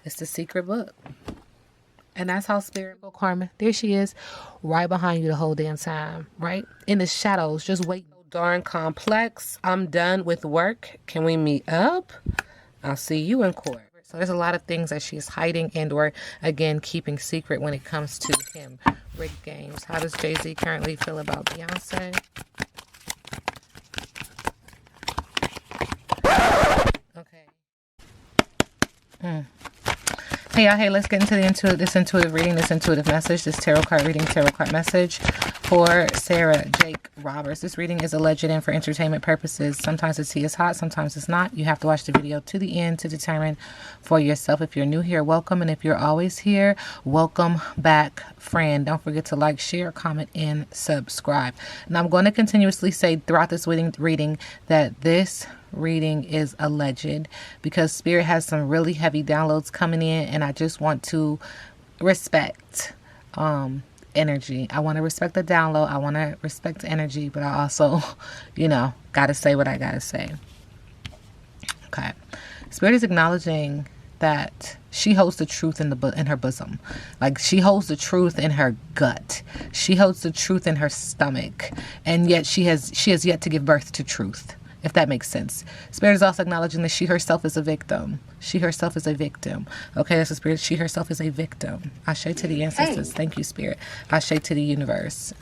It's the secret book. And that's how Spirit will Carmen. There she is, right behind you the whole damn time, right? In the shadows, just waiting. Darn complex. I'm done with work. Can we meet up? I'll see you in court. So there's a lot of things that she's hiding and or, again, keeping secret when it comes to him. Rigged games. How does Jay-Z currently feel about Beyonce? Okay. Hey y'all, hey, let's get into this intuitive reading, this intuitive message, this tarot card reading, tarot card message for Sarah Jake Roberts. This reading is alleged and for entertainment purposes. Sometimes the tea is hot, sometimes it's not. You have to watch the video to the end to determine for yourself. If you're new here, welcome. And if you're always here, welcome back, friend. Don't forget to like, share, comment, and subscribe. And I'm going to continuously say throughout this reading that this reading is alleged because Spirit has some really heavy downloads coming in, and I just want to respect energy. I want to respect the download. I want to respect the energy, but I also, gotta say what I gotta say. Okay. Spirit is acknowledging that she holds the truth in her bosom. Like, she holds the truth in her gut. She holds the truth in her stomach, and yet she has yet to give birth to truth, if that makes sense. Spirit is also acknowledging that she herself is a victim. She herself is a victim. Okay, that's the Spirit. She herself is a victim. Ashe to the ancestors. Thank you, Spirit. Ashe to the universe.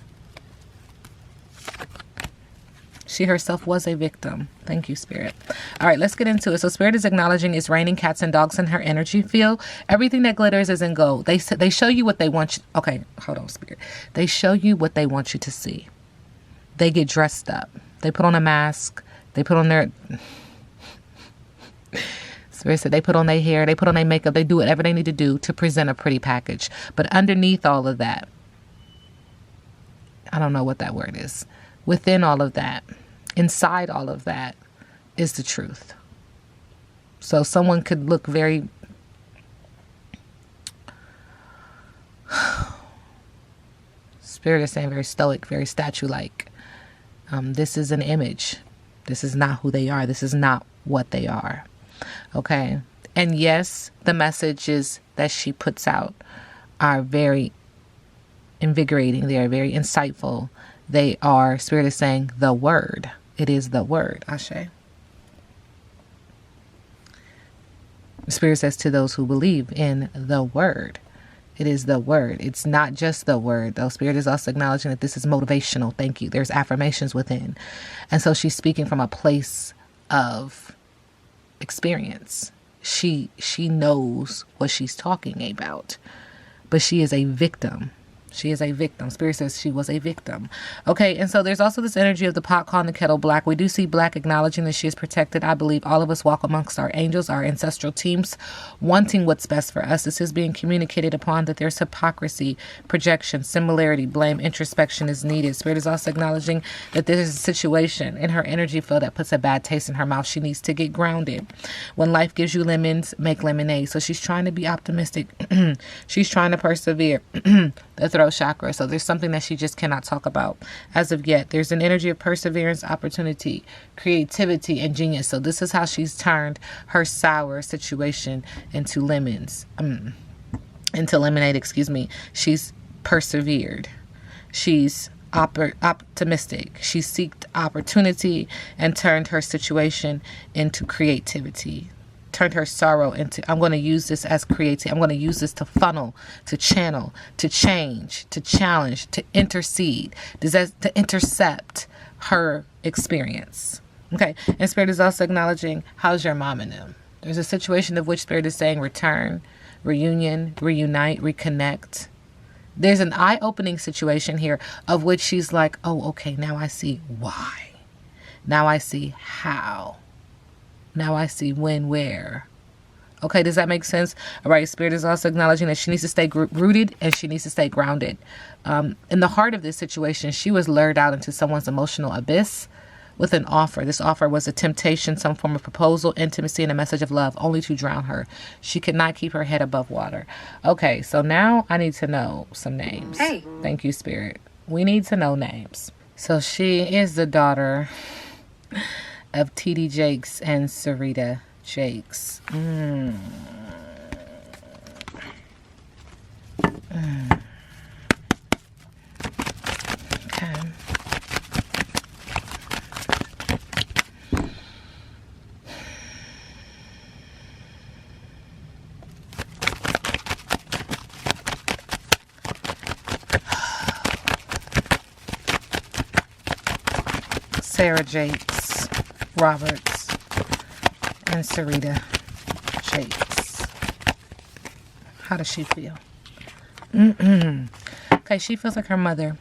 She herself was a victim. Thank you, Spirit. All right, let's get into it. So Spirit is acknowledging it's raining cats and dogs in her energy field. Everything that glitters is in gold. They show you what they want you. Okay, hold on, Spirit. They show you what they want you to see. They get dressed up. They put on a mask. They put on their, Spirit said, they put on their hair, they put on their makeup, they do whatever they need to do to present a pretty package. But underneath all of that, I don't know what that word is. Within all of that, inside all of that is the truth. So someone could look very, Spirit is saying very stoic, very statue-like. This is an image. This is not who they are. This is not what they are. Okay. And yes, the messages that she puts out are very invigorating. They are very insightful. They are, Spirit is saying, the word. It is the word. Ashe. Spirit says to those who believe in the word. It is the word. It's not just the word, though. Spirit is also acknowledging that this is motivational. Thank you. There's affirmations within. And so she's speaking from a place of experience. She knows what she's talking about, but she is a victim. She is a victim. Spirit says she was a victim. Okay, and so there's also this energy of the pot calling the kettle black. We do see black acknowledging that she is protected. I believe all of us walk amongst our angels, our ancestral teams, wanting what's best for us. This is being communicated upon that there's hypocrisy, projection, similarity, blame, introspection is needed. Spirit is also acknowledging that there's a situation in her energy field that puts a bad taste in her mouth. She needs to get grounded. When life gives you lemons, make lemonade. So she's trying to be optimistic. She's trying to persevere. The throat chakra. So there's something that she just cannot talk about as of yet. There's an energy of perseverance, opportunity, creativity, and genius. So this is how she's turned her sour situation into lemons. Into lemonade, excuse me. She's persevered. She's optimistic. She seeked opportunity and turned her situation into creativity. Turned her sorrow into, I'm going to use this as creativity. I'm going to use this to funnel, to channel, to change, to challenge, to intercede, to intercept her experience. Okay. And Spirit is also acknowledging, how's your mom and them? There's a situation of which Spirit is saying return, reunion, reunite, reconnect. There's an eye-opening situation here of which she's like, oh, okay, now I see why. Now I see how. Now I see when, where. Okay, does that make sense? All right, Spirit is also acknowledging that she needs to stay rooted and she needs to stay grounded. In the heart of this situation, she was lured out into someone's emotional abyss with an offer. This offer was a temptation, some form of proposal, intimacy, and a message of love, only to drown her. She could not keep her head above water. Okay, so now I need to know some names. Hey. Thank you, Spirit. We need to know names. So she is the daughter of TD Jakes and Sarita Jakes. Okay. Sarah Jakes Roberts and Sarita Jakes. How does she feel? Okay, she feels like her mother.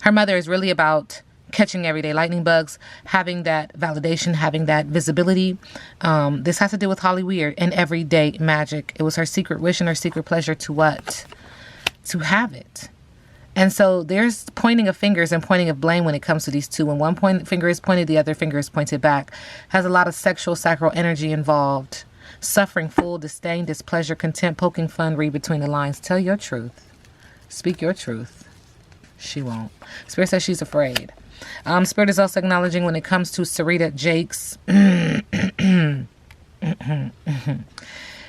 Her mother is really about catching everyday lightning bugs, having that validation, having that visibility. This has to do with Holly Weird and everyday magic. It was her secret wish and her secret pleasure to what? To have it. And so there's pointing of fingers and pointing of blame when it comes to these two. When one finger is pointed, the other finger is pointed back. Has a lot of sexual sacral energy involved. Suffering, full, disdain, displeasure, contempt, poking fun, read between the lines. Tell your truth. Speak your truth. She won't. Spirit says she's afraid. Spirit is also acknowledging when it comes to Sarita Jakes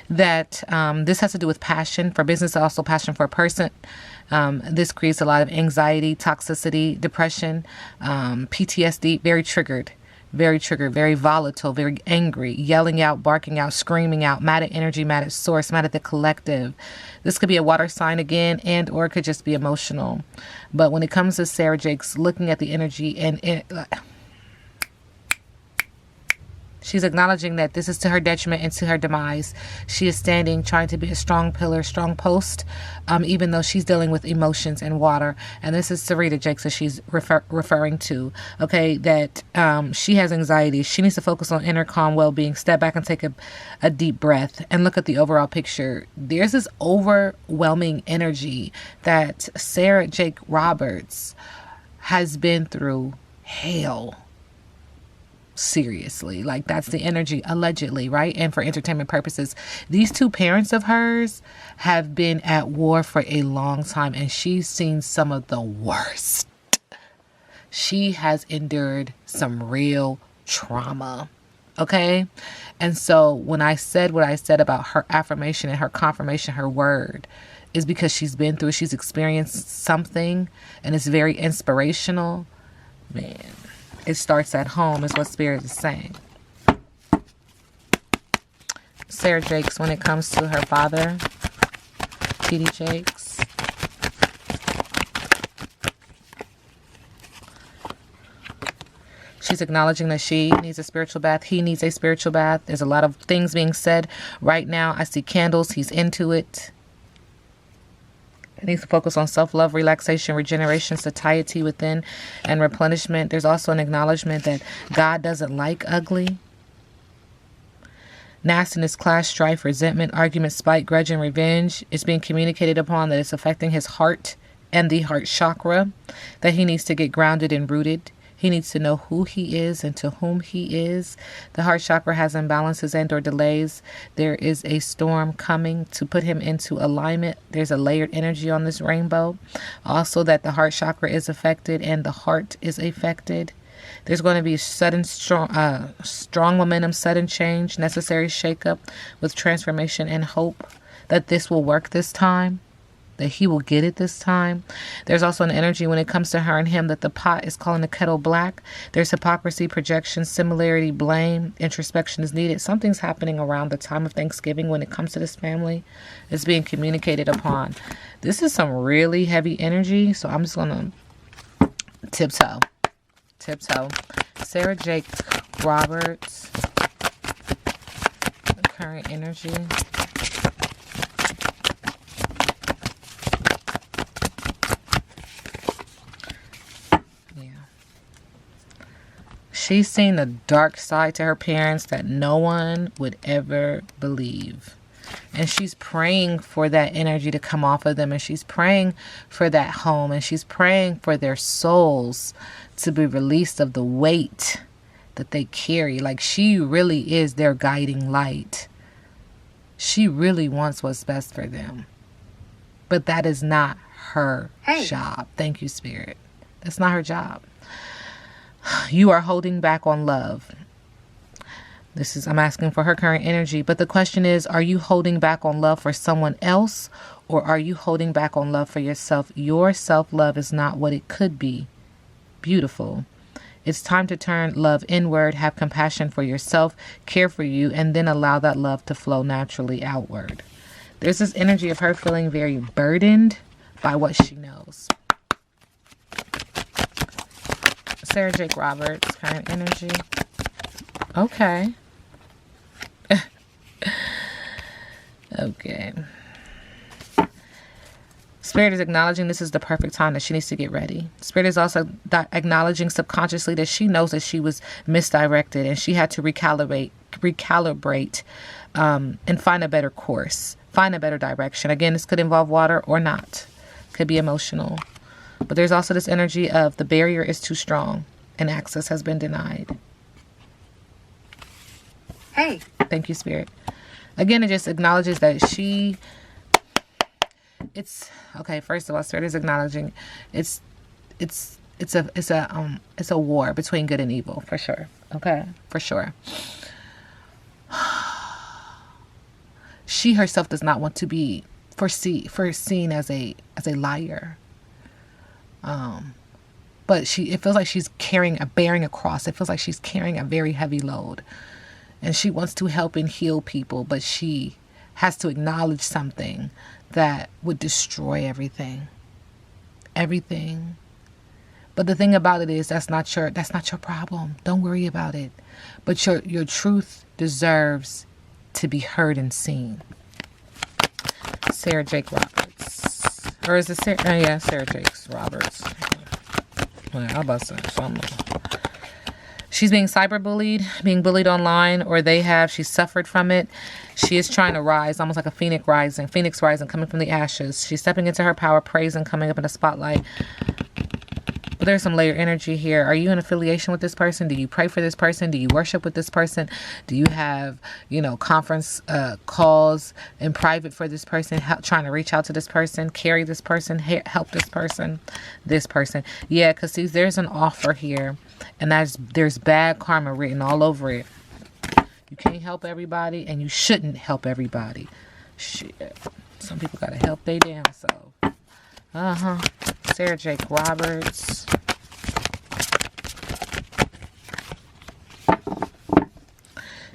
that this has to do with passion for business, also passion for a person. This creates a lot of anxiety, toxicity, depression, PTSD, very triggered, very volatile, very angry, yelling out, barking out, screaming out, mad at energy, mad at source, mad at the collective. This could be a water sign again, and or it could just be emotional. But when it comes to Sarah Jakes, looking at the energy and she's acknowledging that this is to her detriment and to her demise. She is standing, trying to be a strong pillar, strong post, even though she's dealing with emotions and water. And this is Sarita Jakes that she's referring to, okay, that she has anxiety. She needs to focus on inner calm, well-being, step back and take a deep breath and look at the overall picture. There's this overwhelming energy that Sarah Jake Roberts has been through hell. Seriously, like that's the energy, allegedly, right? And for entertainment purposes, these two parents of hers have been at war for a long time, and she's seen some of the worst. She has endured some real trauma, okay? And so when I said what I said about her affirmation and her confirmation, her word, is because she's been through, she's experienced something, and it's very inspirational. Man, it starts at home is what Spirit is saying. Sarah Jakes, when it comes to her father, T.D. Jakes. She's acknowledging that she needs a spiritual bath. He needs a spiritual bath. There's a lot of things being said right now. I see candles. He's into it. He needs to focus on self-love, relaxation, regeneration, satiety within, and replenishment. There's also an acknowledgement that God doesn't like ugly. Nastiness, clash, strife, resentment, argument, spite, grudge, and revenge is being communicated upon that it's affecting his heart and the heart chakra, that he needs to get grounded and rooted. He needs to know who he is and to whom he is. The heart chakra has imbalances and or delays. There is a storm coming to put him into alignment. There's a layered energy on this rainbow. Also that the heart chakra is affected and the heart is affected. There's going to be sudden, strong momentum, sudden change, necessary shakeup with transformation and hope that this will work this time, that he will get it this time. There's also an energy when it comes to her and him that the pot is calling the kettle black. There's hypocrisy, projection, similarity, blame, introspection is needed. Something's happening around the time of Thanksgiving when it comes to this family. It's being communicated upon. This is some really heavy energy, so I'm just going to tiptoe. Sarah Jake Roberts, current energy. She's seen the dark side to her parents that no one would ever believe. And she's praying for that energy to come off of them. And she's praying for that home. And she's praying for their souls to be released of the weight that they carry. Like she really is their guiding light. She really wants what's best for them. But that is not her job. Thank you, Spirit. That's not her job. You are holding back on love. I'm asking for her current energy. But the question is, are you holding back on love for someone else, or are you holding back on love for yourself? Your self-love is not what it could be. Beautiful. It's time to turn love inward, have compassion for yourself, care for you, and then allow that love to flow naturally outward. There's this energy of her feeling very burdened by what she knows. Sarah Jake Roberts, current energy. Okay. Okay. Spirit is acknowledging this is the perfect time that she needs to get ready. Spirit is also acknowledging subconsciously that she knows that she was misdirected and she had to recalibrate, and find a better course, find a better direction. Again, this could involve water or not. Could be emotional. But there's also this energy of the barrier is too strong and access has been denied. Hey. Thank you, Spirit. Again, it just acknowledges that okay. First of all, Spirit is acknowledging it's a war between good and evil, for sure. Okay, for sure. She herself does not want to be foreseen as a liar. But it feels like she's bearing a cross. It feels like she's carrying a very heavy load. And she wants to help and heal people, but she has to acknowledge something that would destroy everything. Everything. But the thing about it is that's not your problem. Don't worry about it. But your truth deserves to be heard and seen. Sarah Jake Roberts. Or is it Sarah? Yeah, Sarah Jake Roberts. Well, I'm about to say something. She's being cyberbullied, being bullied online, or she's suffered from it. She is trying to rise, almost like a phoenix rising, coming from the ashes. She's stepping into her power, praising, coming up in the spotlight. But there's some layer energy here. Are you in affiliation with this person? Do you pray for this person? Do you worship with this person? Do you have, conference calls in private for this person, trying to reach out to this person, carry this person, help this person? Yeah, because there's an offer here, and there's bad karma written all over it. You can't help everybody, and you shouldn't help everybody. Shit. Some people got to help their damn self. Sarah Jake Roberts.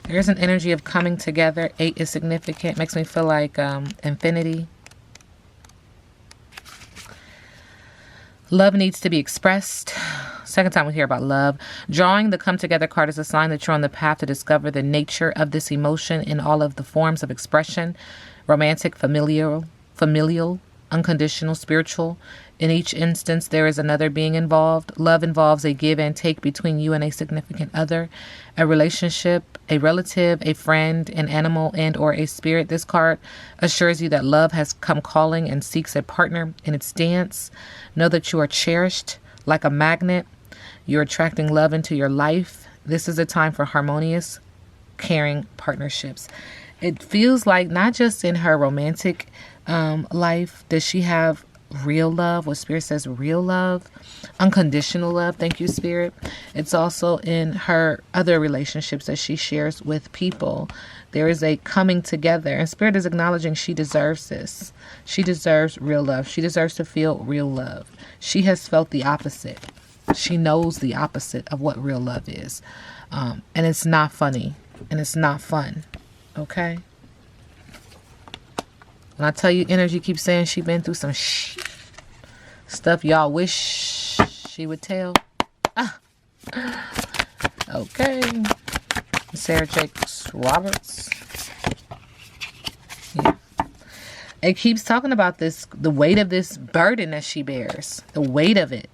There's an energy of coming together. 8 is significant. Makes me feel like infinity. Love needs to be expressed. Second time we hear about love. Drawing the come together card is a sign that you're on the path to discover the nature of this emotion in all of the forms of expression. Romantic, familial, unconditional, spiritual. In each instance, there is another being involved. Love involves a give and take between you and a significant other, a relationship, a relative, a friend, an animal, and or a spirit. This card assures you that love has come calling and seeks a partner in its dance. Know that you are cherished like a magnet. You're attracting love into your life. This is a time for harmonious, caring partnerships. It feels like not just in her romantic life does she have real love. What Spirit says, real love, unconditional love. Thank you, Spirit. It's also in her other relationships that she shares with people. There is a coming together, and Spirit is acknowledging she deserves this. She deserves real love. She deserves to feel real love. She has felt the opposite. She knows the opposite of what real love is. And it's not funny, and it's not fun. Okay? When I tell you energy keeps saying she been through some stuff y'all wish she would tell. Okay. Sarah Jake Roberts. Yeah. It keeps talking about the weight of this burden that she bears. The weight of it.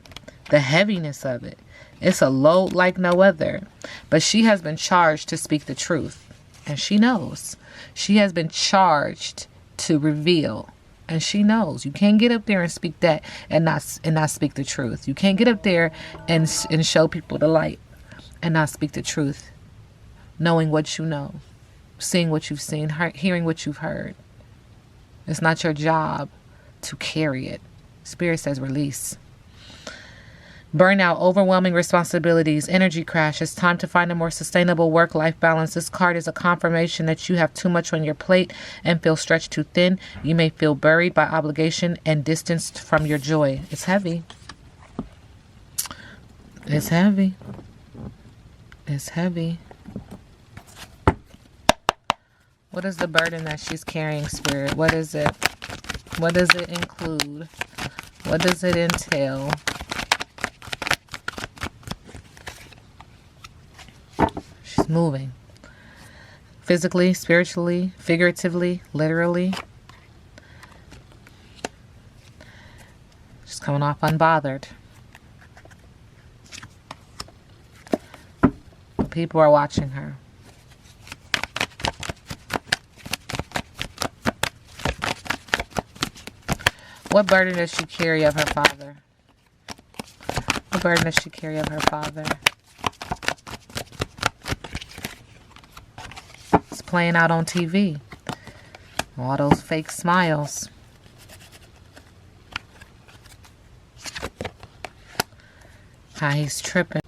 The heaviness of it. It's a load like no other. But she has been charged to speak the truth. And she knows. She has been charged to reveal, and she knows. You can't get up there and speak that and not speak the truth. You can't get up there and show people the light and not speak the truth, knowing what you know, seeing what you've seen, hearing what you've heard. It's not your job to carry it. Spirit says release. Burnout, overwhelming responsibilities, energy crash. It's time to find a more sustainable work-life balance. This card is a confirmation that you have too much on your plate and feel stretched too thin. You may feel buried by obligation and distanced from your joy. It's heavy. It's heavy. It's heavy. What is the burden that she's carrying, Spirit? What is it? What does it include? What does it entail? She's moving. Physically, spiritually, figuratively, literally. She's coming off unbothered. People are watching her. What burden does she carry of her father? What burden does she carry of her father? It's playing out on TV. All those fake smiles. How he's tripping.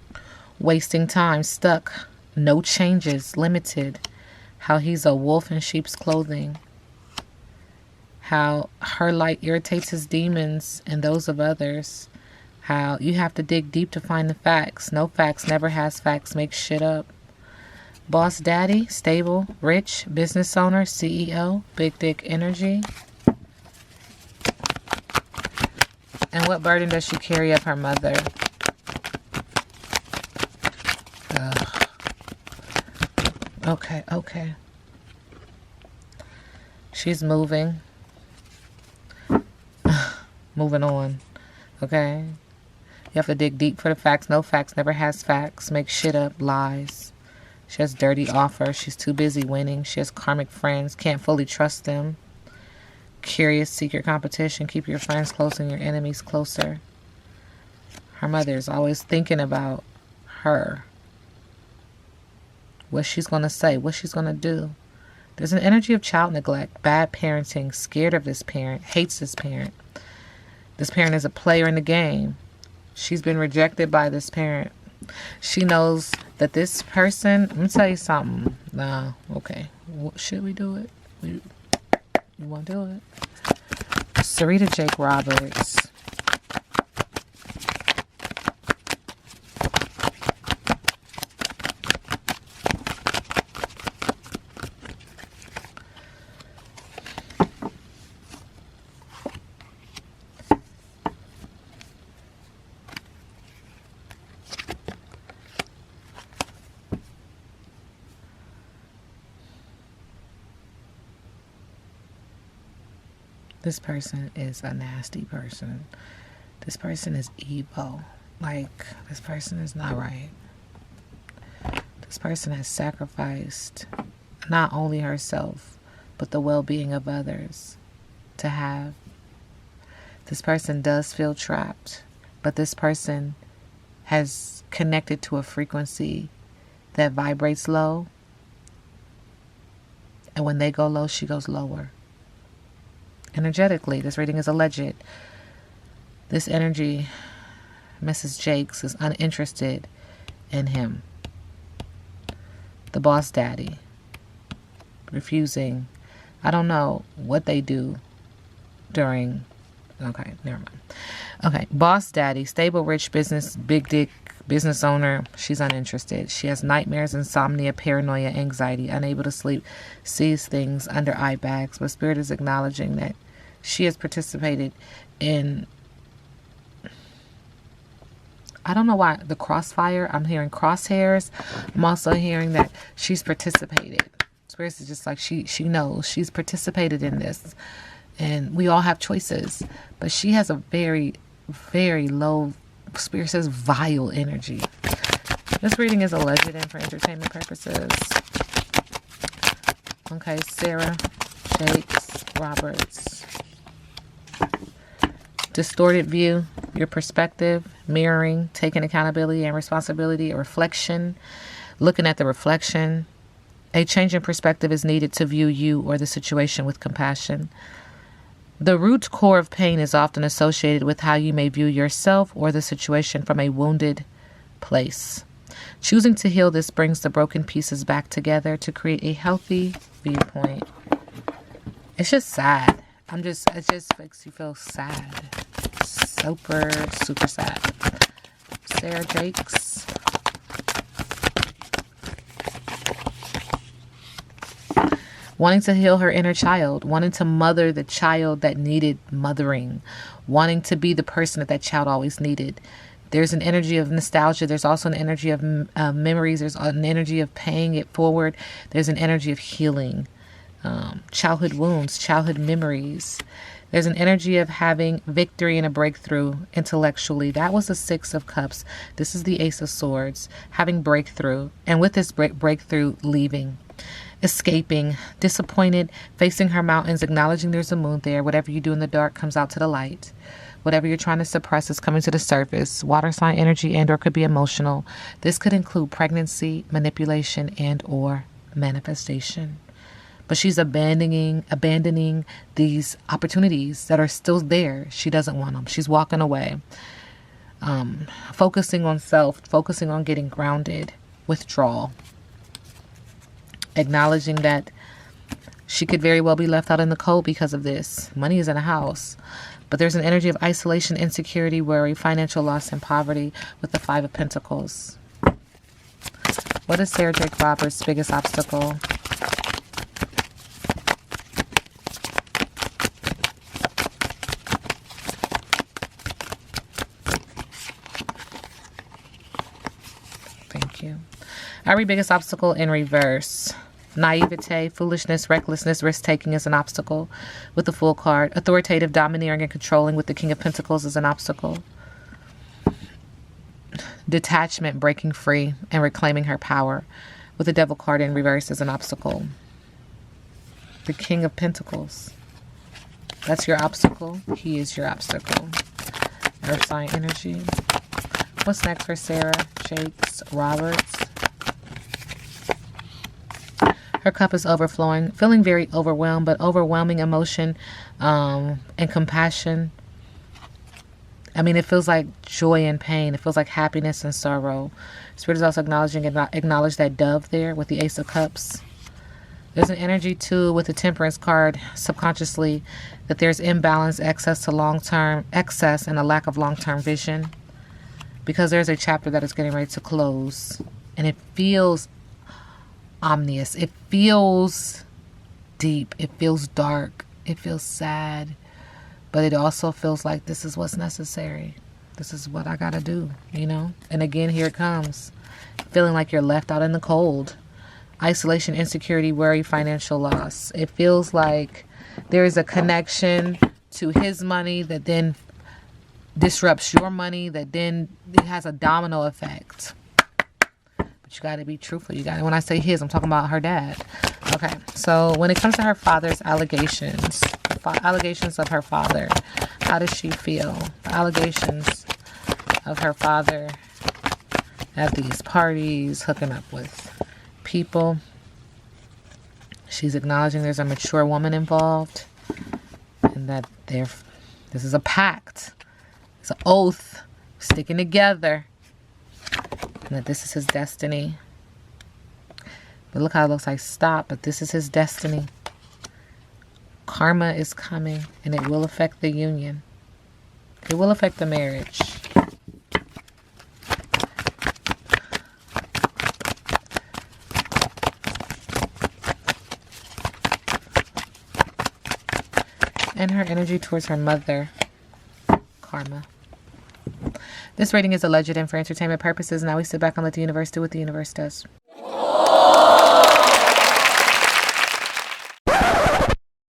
Wasting time, stuck, no changes, limited. How he's a wolf in sheep's clothing. How her light irritates his demons and those of others. How you have to dig deep to find the facts. No facts, never has facts, makes shit up. Boss daddy, stable, rich, business owner, CEO, big dick energy. And what burden does she carry of her mother? Okay. She's moving. Moving on. Okay? You have to dig deep for the facts. No facts, never has facts. Make shit up, lies. She has dirty offers. She's too busy winning. She has karmic friends. Can't fully trust them. Curious, secret competition. Keep your friends close and your enemies closer. Her mother is always thinking about her. What she's going to say. What she's going to do. There's an energy of child neglect. Bad parenting. Scared of this parent. Hates this parent. This parent is a player in the game. She's been rejected by this parent. She knows that this person... Let me tell you something. Nah, okay. Should we do it? You want to do it? Sarita Jake Roberts. This person is a nasty person. This person is evil. Like, this person is not right. This person has sacrificed not only herself, but the well-being of others to have. This person does feel trapped, but this person has connected to a frequency that vibrates low. And when they go low, she goes lower. Energetically, this reading is alleged. This energy, Mrs. Jakes, is uninterested in him. The boss daddy, refusing. I don't know what they do during... Okay, never mind. Okay, boss daddy, stable, rich business, big dick, business owner. She's uninterested. She has nightmares, insomnia, paranoia, anxiety, unable to sleep, sees things under eye bags. But Spirit is acknowledging that she has participated in... I don't know why the crossfire. I'm hearing crosshairs. I'm also hearing that she's participated. Spirit is just like she knows she's participated in this. And we all have choices. But she has a very, very low, Spirit says, vile energy. This reading is alleged and for entertainment purposes. Okay, Sarah Jakes Roberts. Distorted view, your perspective, mirroring, taking accountability and responsibility, a reflection, looking at the reflection. A change in perspective is needed to view you or the situation with compassion. The root core of pain is often associated with how you may view yourself or the situation from a wounded place. Choosing to heal this brings the broken pieces back together to create a healthy viewpoint. It's just sad. It just makes you feel sad. Super, super sad. Sarah Jakes. Wanting to heal her inner child, wanting to mother the child that needed mothering, wanting to be the person that child always needed. There's an energy of nostalgia. There's also an energy of memories. There's an energy of paying it forward. There's an energy of healing. Childhood wounds, childhood memories. There's an energy of having victory and a breakthrough intellectually. That was the Six of Cups. This is the Ace of Swords. Having breakthrough. And with this breakthrough, leaving. Escaping. Disappointed. Facing her mountains. Acknowledging there's a moon there. Whatever you do in the dark comes out to the light. Whatever you're trying to suppress is coming to the surface. Water sign energy and or could be emotional. This could include pregnancy, manipulation, and or manifestation. But she's abandoning these opportunities that are still there. She doesn't want them. She's walking away. Focusing on self, focusing on getting grounded, withdrawal. Acknowledging that she could very well be left out in the cold because of this. Money is in a house. But there's an energy of isolation, insecurity, worry, financial loss, and poverty with the Five of Pentacles. What is Sarah Jakes Roberts' biggest obstacle? Thank you. Our biggest obstacle in reverse. Naivete, foolishness, recklessness, risk-taking is an obstacle with the Fool card. Authoritative, domineering, and controlling with the King of Pentacles is an obstacle. Detachment, breaking free, and reclaiming her power with the Devil card in reverse is an obstacle. The King of Pentacles. That's your obstacle. He is your obstacle. Earth sign energy. What's next for Sarah Jakes Roberts? Her cup is overflowing, feeling very overwhelmed, but overwhelming emotion and compassion. I mean, it feels like joy and pain. It feels like happiness and sorrow. Spirit is also acknowledge that dove there with the Ace of Cups. There's an energy, too, with the Temperance card, subconsciously, that there's imbalance, excess and a lack of long-term vision. Because there's a chapter that is getting ready to close. And it feels ominous. It feels deep. It feels dark. It feels sad. But it also feels like this is what's necessary. This is what I gotta do, you know? And again, here it comes. Feeling like you're left out in the cold. Isolation, insecurity, worry, financial loss. It feels like there is a connection to his money that then disrupts your money, that then it has a domino effect. But you got to be truthful. When I say his, I'm talking about her dad. Okay, so when it comes to her father's allegations of her father, how does she feel? The allegations of her father at these parties, hooking up with people. She's acknowledging there's a mature woman involved and that this is a pact. It's an oath, sticking together. And that this is his destiny. But look how it looks like stop, but this is his destiny. Karma is coming, and it will affect the union. It will affect the marriage. And her energy towards her mother. Karma. This reading is alleged and for entertainment purposes. Now we sit back and let the universe do what the universe does.